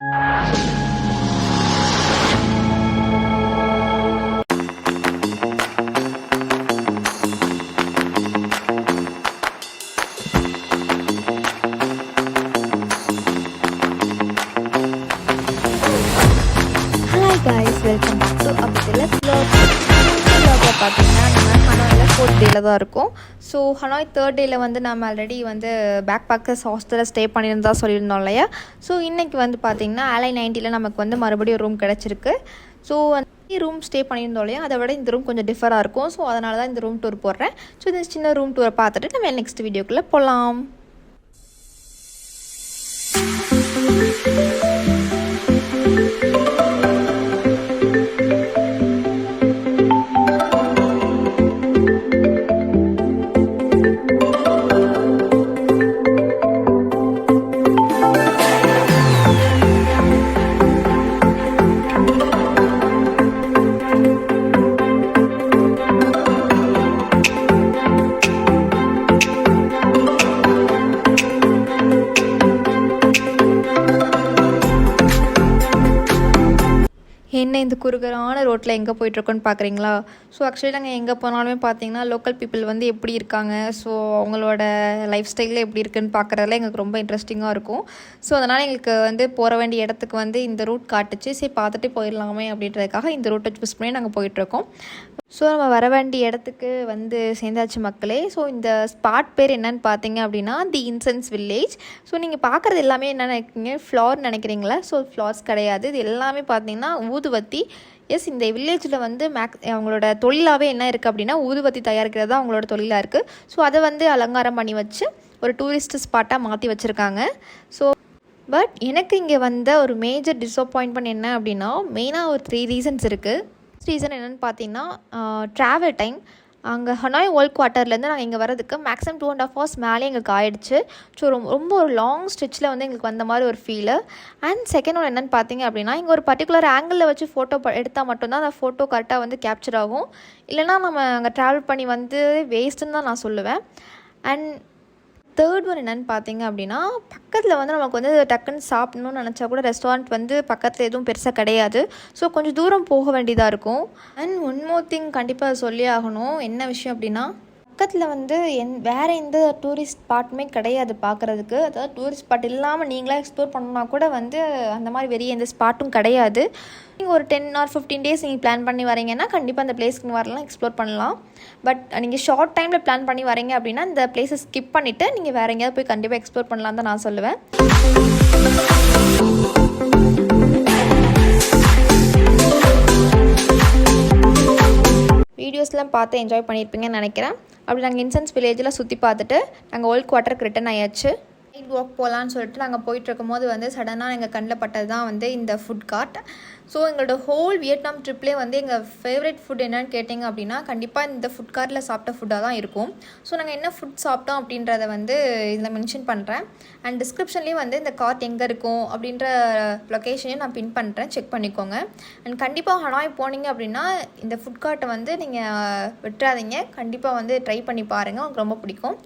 guys, welcome back to Abdila's vlog. vlogல பார்த்தீங்கன்னா நம்ம ஹனாயில் 4th டேல தான் இருக்கோம். ஸோ ஹனாய் 3rd டேல வந்து நம்ம ஆல்ரெடி வந்து பேக் பேக்கர்ஸ் ஹாஸ்டலில் ஸ்டே பண்ணியிருந்தா சொல்லியிருந்தோம் இல்லையா. ஸோ இன்றைக்கி வந்து பார்த்திங்கன்னா Alai 90ல் நமக்கு வந்து மறுபடியும் ரூம் கிடச்சிருக்கு. ஸோ ரூம் ஸ்டே பண்ணியிருந்தோம் இல்லையா, அதை விட இந்த ரூம் கொஞ்சம் டிஃபராக இருக்கும். ஸோ அதனால தான் இந்த ரூம் டூர் போடுறேன். ஸோ இந்த சின்ன ரூம் டூரை பார்த்துட்டு நம்ம நெக்ஸ்ட் வீடியோக்குள்ளே போகலாம். என்ன இந்த குறுகலான ரோட்டில் எங்கே போயிட்டுருக்கோன்னு பார்க்குறீங்களா? ஸோ ஆக்சுவலி நாங்கள் எங்கே போனாலுமே பார்த்தீங்கன்னா லோக்கல் பீப்புள் வந்து எப்படி இருக்காங்க, ஸோ அவங்களோட லைஃப் ஸ்டைலில் எப்படி இருக்குன்னு பார்க்குறதுல எங்களுக்கு ரொம்ப இன்ட்ரெஸ்டிங்காக இருக்கும். ஸோ அதனால் எங்களுக்கு வந்து போக வேண்டிய இடத்துக்கு வந்து இந்த ரூட் காட்டுச்சு. சரி பார்த்துட்டு போயிடலாமே அப்படின்றதுக்காக இந்த ரூட்டை சூஸ் பண்ணி நாங்கள் போயிட்டுருக்கோம். ஸோ நம்ம வர வேண்டிய இடத்துக்கு வந்து சேர்ந்தாச்சு மக்களே. ஸோ இந்த ஸ்பாட் பேர் என்னன்னு பார்த்தீங்க அப்படின்னா தி இன்சென்ஸ் வில்லேஜ். ஸோ நீங்கள் பார்க்குறது எல்லாமே என்ன நினைக்கிறீங்க, ஃப்ளார் நினைக்கிறீங்களா? ஸோ ஃப்ளார்ஸ் கிடையாது, இது எல்லாமே பார்த்தீங்கன்னா ஊதுவத்தி. எஸ், இந்த வில்லேஜில் வந்து அவங்களோட தொழிலாகவே என்ன இருக்குது அப்படின்னா ஊதுவத்தி தயாரிக்கிறது தான் அவங்களோட தொழிலாக இருக்குது. ஸோ அதை வந்து அலங்காரம் பண்ணி வச்சு ஒரு டூரிஸ்ட் ஸ்பாட்டாக மாற்றி வச்சுருக்காங்க. ஸோ பட் எனக்கு இங்கே வந்த ஒரு மேஜர் டிஸப்பாயின்ட்மெண்ட் என்ன அப்படின்னா மெயினாக ஒரு 3 ரீசன்ஸ் இருக்குது. ரீசன் என்னென்னு பார்த்தீங்கன்னா ட்ராவல் டைம். அங்கே ஹனாய் வேர்ல்ட் குவார்ட்டர்லேருந்து நாங்கள் இங்கே வரதுக்கு மேக்ஸிமம் 2.5 hours மேலே எங்களுக்கு ஆகிடுச்சு. ஸோ ரொம்ப ஒரு லாங் ஸ்ட்ரெச்சில் வந்து எங்களுக்கு வந்த மாதிரி ஒரு ஃபீலு. அண்ட் செகண்ட் ஒன்று என்னென்னு பார்த்தீங்க அப்படின்னா இங்கே ஒரு பர்டிகுலர் ஆங்கிளில் வச்சு ஃபோட்டோ எடுத்தால் மட்டும்தான் அந்த ஃபோட்டோ கரெக்டாக வந்து கேப்சர் ஆகும். இல்லைனா நம்ம அங்கே ட்ராவல் பண்ணி வந்து வேஸ்ட்டுன்னு தான் நான் சொல்லுவேன். அண்ட் தேர்ட் ஒன் என்னென்னு பார்த்தீங்க அப்படின்னா பக்கத்தில் வந்து நமக்கு வந்து டக்குன்னு சாப்பிட்ணுன்னு நினச்சா கூட ரெஸ்டாரண்ட் வந்து பக்கத்தில் எதுவும் பெருசாக கிடையாது. ஸோ கொஞ்சம் தூரம் போக வேண்டியதாக இருக்கும். அண்ட் ஒன் மோர் திங் கண்டிப்பாக சொல்லி ஆகணும். என்ன விஷயம் அப்படின்னா பக்கத்தில் வந்து வேறு எந்த டூரிஸ்ட் ஸ்பாட்டுமே கிடையாது பார்க்குறதுக்கு. அதாவது டூரிஸ்ட் ஸ்பாட் இல்லாமல் நீங்களாக எக்ஸ்ப்ளோர் பண்ணணுன்னா கூட வந்து அந்த மாதிரி வெளியே எந்த ஸ்பாட்டும் கிடையாது. நீங்கள் ஒரு 10 or 15 days நீங்கள் பிளான் பண்ணி வரீங்கன்னா கண்டிப்பாக அந்த பிளேஸ்க்கு வரலாம், எக்ஸ்ப்ளோர் பண்ணலாம். பட் நீங்கள் ஷார்ட் டைமில் பிளான் பண்ணி வரீங்க அப்படின்னா இந்த பிளேஸை ஸ்கிப் பண்ணிவிட்டு நீங்கள் வேறு எங்கேயாவது போய் கண்டிப்பாக எக்ஸ்ப்ளோர் பண்ணலாம் தான் நான் சொல்லுவேன். வீடியோஸ்லாம் பார்த்து என்ஜாய் பண்ணியிருப்பீங்கன்னு நினைக்கிறேன். அப்படி நாங்கள் இன்சென்ஸ் வில்லேஜில் சுற்றி பார்த்துட்டு நாங்கள் ஓல்ட் குவார்ட்டருக்கு ரிட்டன் ஆயாச்சு. நைட் வாக் போகலான்னு சொல்லிட்டு நாங்கள் போயிட்டுருக்கும் போது வந்து சடனாக எங்கள் கண்ணில் பட்டது தான் வந்து இந்த ஃபுட் கார்ட். ஸோ எங்களோட ஹோல் வியட்நாம் ட்ரிப்லேயே வந்து எங்கள் ஃபேவரட் ஃபுட் என்னென்னு கேட்டிங்க அப்படின்னா கண்டிப்பாக இந்த ஃபுட் கார்ட்டில் சாப்பிட்ட ஃபுட்டாக தான் இருக்கும். ஸோ நாங்கள் என்ன ஃபுட் சாப்பிட்டோம் அப்படின்றத வந்து இதில் மென்ஷன் பண்ணுறேன். அண்ட் டிஸ்கிரிப்ஷன்லேயும் வந்து இந்த கார்ட் எங்கே இருக்கும் அப்படின்ற லொக்கேஷனையும் நான் பின் பண்ணுறேன், செக் பண்ணிக்கோங்க. அண்ட் கண்டிப்பாக ஹனாய் போனீங்க அப்படின்னா இந்த ஃபுட் கார்ட்டை வந்து நீங்கள் விட்டுறாதீங்க, கண்டிப்பாக வந்து ட்ரை பண்ணி பாருங்கள், உங்களுக்கு ரொம்ப பிடிக்கும்.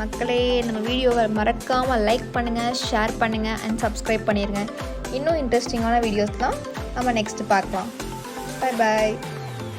மக்களே, நம்ம வீடியோவை மறக்காமல் லைக் பண்ணுங்கள், ஷேர் பண்ணுங்கள் அண்ட் சப்ஸ்கிரைப் பண்ணிடுங்க. இன்னும் இன்ட்ரெஸ்டிங்கான வீடியோஸ்லாம் நம்ம நெக்ஸ்ட்டு பார்க்கலாம். Bye bye.